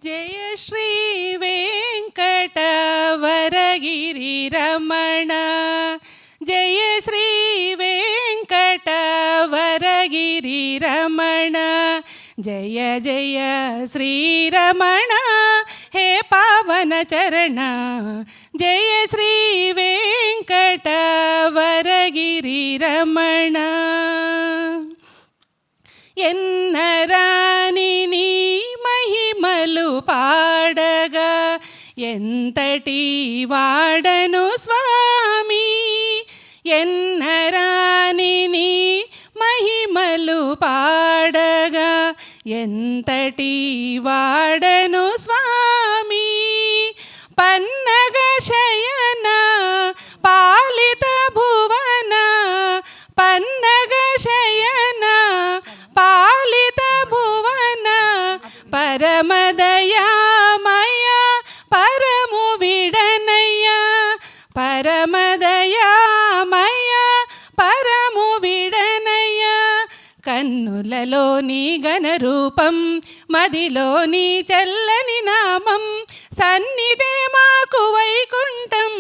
ಜಯ ಶ್ರೀ ವೆಂಕಟವರಗಿರಿ ರಮಣ, ಜಯ ಶ್ರೀ ವೆಂಕಟವರಗಿರಿ ರಮಣ, ಜಯ ಜಯ ಶ್ರೀರಮಣ ಹೇ ಪಾವನ ಚರಣ, ಜಯ ಶ್ರೀ ವೆಂಕಟವರಗಿರಿ ರಮಣ. ఎన్నరాని నీ మహిమలు పాడగా ఎంతటి వాడను స్వామి, ఎన్నరాని నీ మహిమలు పాడగా ఎంతటి వాడను స్వామి. పన్నగ శయన పాలిత భువన, పన్నగ శయన పాలిత భువన, పరమదయామయ పరము విడనయ్య, పరమదయామయ పరము విడనయ్య. కన్నులలో నీ ఘన రూపం, మదిలో నీ చల్లని నామం, సన్నిధే మాకు వైకుంఠం,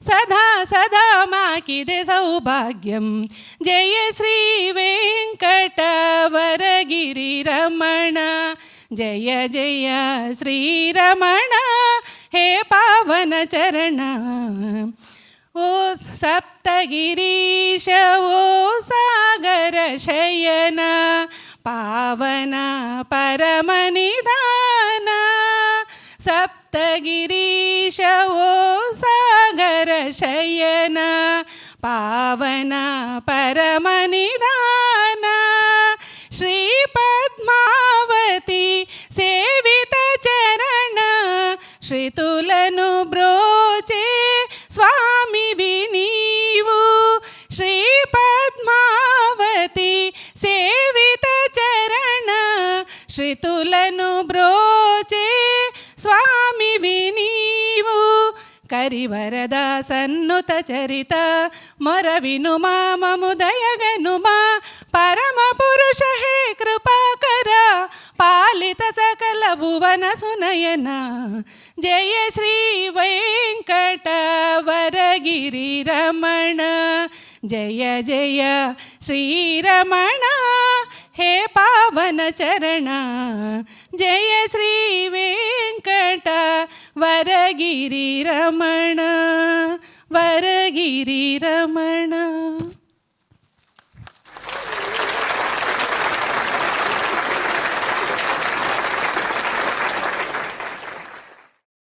సదా సదా మాకిదే సౌభాగ్యం. జయ శ్రీ వెంకటవరగిరి రమణ, జయ జయ శ్రీరమణ హే పావన చరణ. ఓ సప్తగిరీశ ఓ సాగర శయన, పావన పరమ నిధాన, సప్తగిరీశ ఓ సాగర శయన, పావన పరమ నిధాన. శ్రీ పద్మావతి సేవిత చరణ, శ్రీతులను బ్రోచే స్వామివి నీవు. శ్రీ పద్మావతి సేవిత చరణ, శ్రీతులను బ్రోచే స్వామివి నీవు. కరివరద సన్నుత చరిత మొరవినుమా మము దయగనుమా, పరమ పురుష హే కృపాకర, పాలిత సకల భువన సునయన. జయ శ్రీ వెంకటవరగిరి రమణ, జయ జయ శ్రీరమణ హే పావన చరణ. జయ శ్రీ వెంకటవరగిరి రమణ, వరగిరి రమణ.